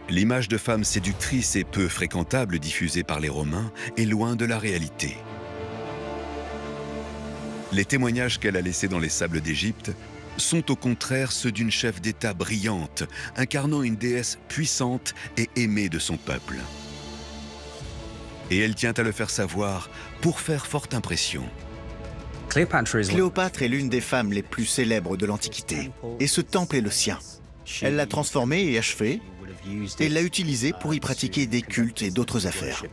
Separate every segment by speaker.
Speaker 1: L'image de femme séductrice et peu fréquentable diffusée par les Romains est loin de la réalité. Les témoignages qu'elle a laissés dans les sables d'Égypte sont au contraire ceux d'une chef d'État brillante, incarnant une déesse puissante et aimée de son peuple. Et elle tient à le faire savoir pour faire forte impression.
Speaker 2: Cléopâtre est l'une des femmes les plus célèbres de l'Antiquité, et ce temple est le sien. Elle l'a transformé et achevé, et l'a utilisé pour y pratiquer des cultes et d'autres affaires.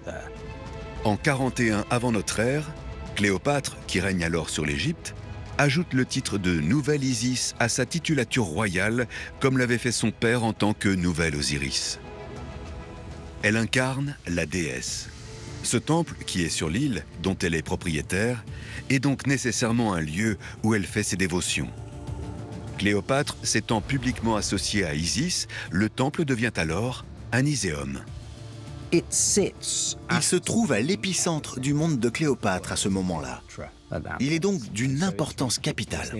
Speaker 1: En 41 avant notre ère, Cléopâtre, qui règne alors sur l'Égypte, ajoute le titre de Nouvelle Isis à sa titulature royale, comme l'avait fait son père en tant que Nouvelle Osiris. Elle incarne la déesse. Ce temple, qui est sur l'île, dont elle est propriétaire, est donc nécessairement un lieu où elle fait ses dévotions. Cléopâtre s'étant publiquement associée à Isis, le temple devient alors un iséum.
Speaker 2: Il se trouve à l'épicentre du monde de Cléopâtre à ce moment-là. Il est donc d'une importance capitale.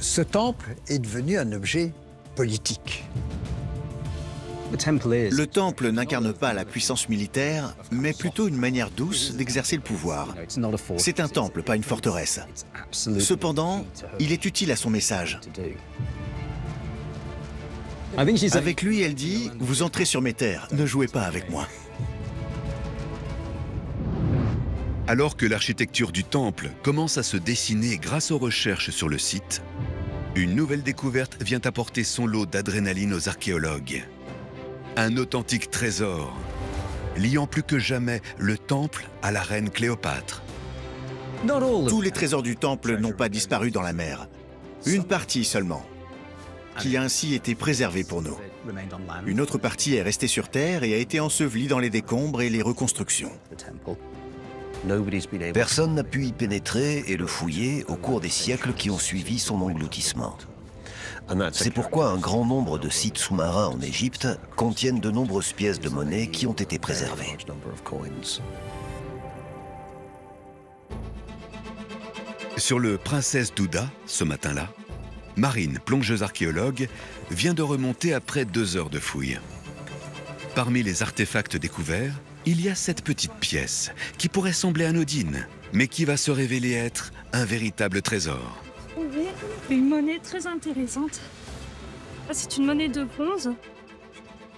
Speaker 3: Ce temple est devenu un objet politique.
Speaker 2: Le temple n'incarne pas la puissance militaire, mais plutôt une manière douce d'exercer le pouvoir. C'est un temple, pas une forteresse. Cependant, il est utile à son message. Avec lui, elle dit « Vous entrez sur mes terres, ne jouez pas avec moi ».
Speaker 1: Alors que l'architecture du temple commence à se dessiner grâce aux recherches sur le site, une nouvelle découverte vient apporter son lot d'adrénaline aux archéologues. Un authentique trésor, liant plus que jamais le temple à la reine Cléopâtre.
Speaker 2: Tous les trésors du temple n'ont pas disparu dans la mer. Une partie seulement, qui a ainsi été préservée pour nous. Une autre partie est restée sur terre et a été ensevelie dans les décombres et les reconstructions.
Speaker 4: Personne n'a pu y pénétrer et le fouiller au cours des siècles qui ont suivi son engloutissement. C'est pourquoi un grand nombre de sites sous-marins en Égypte contiennent de nombreuses pièces de monnaie qui ont été préservées.
Speaker 1: Sur le Princesse Douda, ce matin-là, Marine, plongeuse archéologue, vient de remonter après 2 heures de fouilles. Parmi les artefacts découverts, il y a cette petite pièce qui pourrait sembler anodine, mais qui va se révéler être un véritable trésor.
Speaker 5: Oui, une monnaie très intéressante. C'est une monnaie de bronze.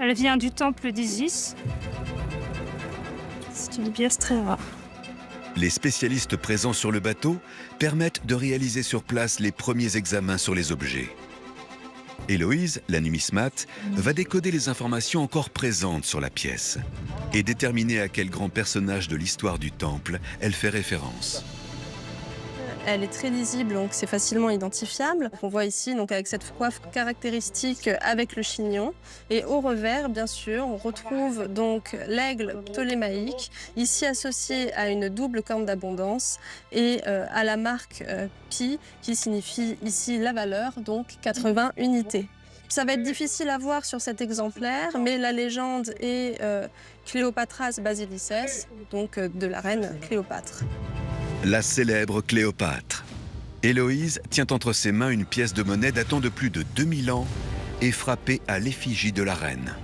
Speaker 5: Elle vient du temple d'Isis. C'est une pièce très rare.
Speaker 1: Les spécialistes présents sur le bateau permettent de réaliser sur place les premiers examens sur les objets. Héloïse, la numismate, va décoder les informations encore présentes sur la pièce et déterminer à quel grand personnage de l'histoire du temple elle fait référence.
Speaker 6: Elle est très lisible, donc c'est facilement identifiable. On voit ici, donc, avec cette coiffe caractéristique avec le chignon. Et au revers, bien sûr, on retrouve donc l'aigle ptolémaïque, ici associé à une double corne d'abondance et à la marque pi, qui signifie ici la valeur, donc 80 unités. Ça va être difficile à voir sur cet exemplaire, mais la légende est Cléopatras Basilices, donc de la reine Cléopâtre.
Speaker 1: La célèbre Cléopâtre. Héloïse tient entre ses mains une pièce de monnaie datant de plus de 2000 ans et frappée à l'effigie de la reine.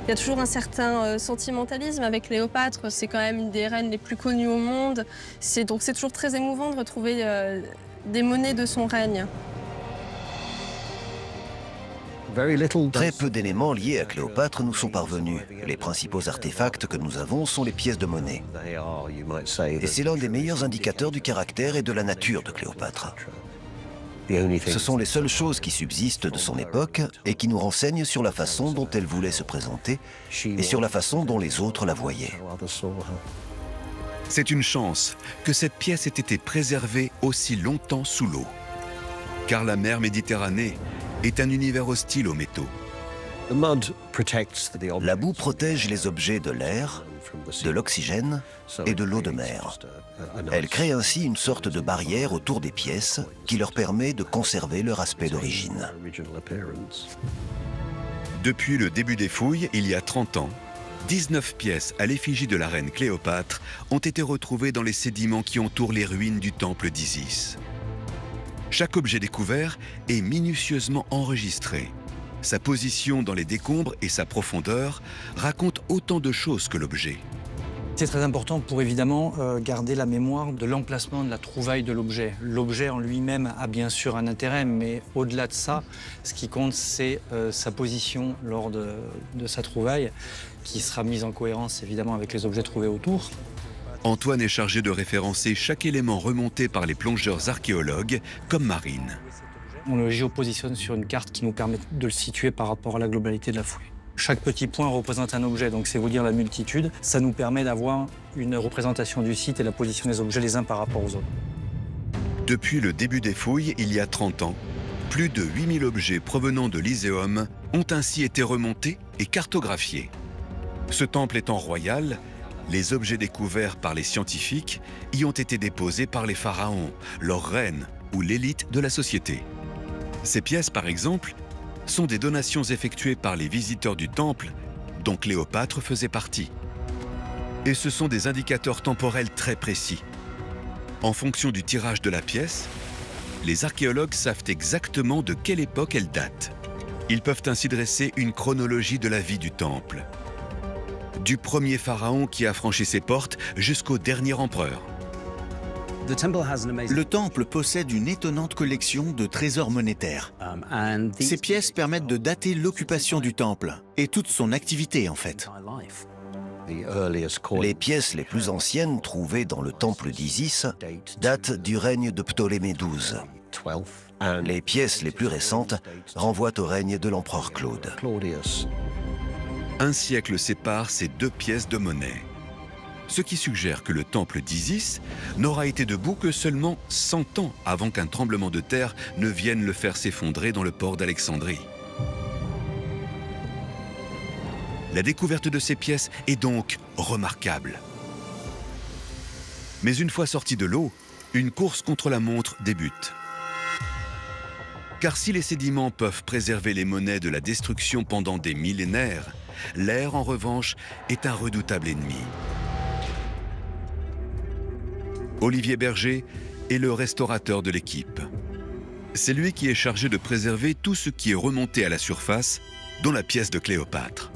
Speaker 6: Il y a toujours un certain sentimentalisme avec Cléopâtre, c'est quand même une des reines les plus connues au monde. Donc c'est toujours très émouvant de retrouver des monnaies de son règne.
Speaker 4: Très peu d'éléments liés à Cléopâtre nous sont parvenus. Les principaux artefacts que nous avons sont les pièces de monnaie. Et c'est l'un des meilleurs indicateurs du caractère et de la nature de Cléopâtre. Ce sont les seules choses qui subsistent de son époque et qui nous renseignent sur la façon dont elle voulait se présenter et sur la façon dont les autres la voyaient.
Speaker 1: C'est une chance que cette pièce ait été préservée aussi longtemps sous l'eau. Car la mer Méditerranée est un univers hostile aux métaux.
Speaker 4: La boue protège les objets de l'air, de l'oxygène et de l'eau de mer. Elle crée ainsi une sorte de barrière autour des pièces qui leur permet de conserver leur aspect d'origine.
Speaker 1: Depuis le début des fouilles, il y a 30 ans, 19 pièces à l'effigie de la reine Cléopâtre ont été retrouvées dans les sédiments qui entourent les ruines du temple d'Isis. Chaque objet découvert est minutieusement enregistré. Sa position dans les décombres et sa profondeur racontent autant de choses que l'objet.
Speaker 7: C'est très important pour évidemment garder la mémoire de l'emplacement de la trouvaille de l'objet. L'objet en lui-même a bien sûr un intérêt, mais au-delà de ça, ce qui compte, c'est sa position lors de sa trouvaille, qui sera mise en cohérence évidemment avec les objets trouvés autour.
Speaker 1: Antoine est chargé de référencer chaque élément remonté par les plongeurs archéologues, comme Marine.
Speaker 7: On le géopositionne sur une carte qui nous permet de le situer par rapport à la globalité de la fouille. Chaque petit point représente un objet, donc c'est vous dire la multitude. Ça nous permet d'avoir une représentation du site et la position des objets les uns par rapport aux autres.
Speaker 1: Depuis le début des fouilles, il y a 30 ans, plus de 8000 objets provenant de l'Iséum ont ainsi été remontés et cartographiés. Ce temple étant royal, les objets découverts par les scientifiques y ont été déposés par les pharaons, leurs reines ou l'élite de la société. Ces pièces, par exemple, sont des donations effectuées par les visiteurs du temple, dont Cléopâtre faisait partie. Et ce sont des indicateurs temporels très précis. En fonction du tirage de la pièce, les archéologues savent exactement de quelle époque elle date. Ils peuvent ainsi dresser une chronologie de la vie du temple, du premier pharaon qui a franchi ses portes jusqu'au dernier empereur.
Speaker 2: Le temple possède une étonnante collection de trésors monétaires. Ces pièces permettent de dater l'occupation du temple et toute son activité en fait.
Speaker 4: Les pièces les plus anciennes trouvées dans le temple d'Isis datent du règne de Ptolémée XII. Les pièces les plus récentes renvoient au règne de l'empereur Claude.
Speaker 1: Un siècle sépare ces deux pièces de monnaie, ce qui suggère que le temple d'Isis n'aura été debout que seulement 100 ans avant qu'un tremblement de terre ne vienne le faire s'effondrer dans le port d'Alexandrie. La découverte de ces pièces est donc remarquable. Mais une fois sorti de l'eau, une course contre la montre débute. Car si les sédiments peuvent préserver les monnaies de la destruction pendant des millénaires, l'air, en revanche, est un redoutable ennemi. Olivier Berger est le restaurateur de l'équipe. C'est lui qui est chargé de préserver tout ce qui est remonté à la surface, dont la pièce de Cléopâtre.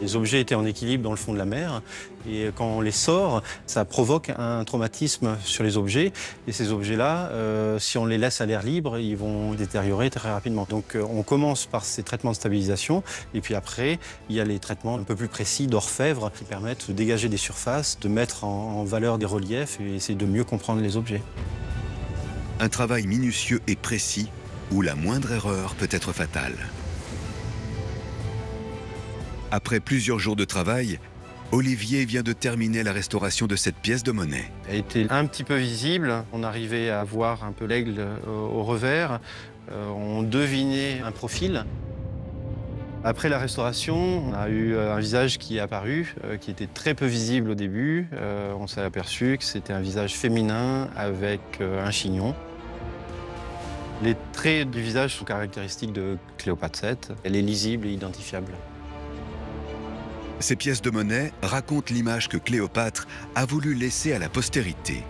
Speaker 8: Les objets étaient en équilibre dans le fond de la mer et quand on les sort, ça provoque un traumatisme sur les objets. Et ces objets-là, si on les laisse à l'air libre, ils vont détériorer très rapidement. Donc on commence par ces traitements de stabilisation et puis après, il y a les traitements un peu plus précis d'orfèvre qui permettent de dégager des surfaces, de mettre en valeur des reliefs et essayer de mieux comprendre les objets.
Speaker 1: Un travail minutieux et précis où la moindre erreur peut être fatale. Après plusieurs jours de travail, Olivier vient de terminer la restauration de cette pièce de monnaie.
Speaker 8: Elle était un petit peu visible, on arrivait à voir un peu l'aigle au revers, on devinait un profil. Après la restauration, on a eu un visage qui est apparu, qui était très peu visible au début. On s'est aperçu que c'était un visage féminin avec un chignon. Les traits du visage sont caractéristiques de Cléopâtre VII. Elle est lisible et identifiable.
Speaker 1: Ces pièces de monnaie racontent l'image que Cléopâtre a voulu laisser à la postérité.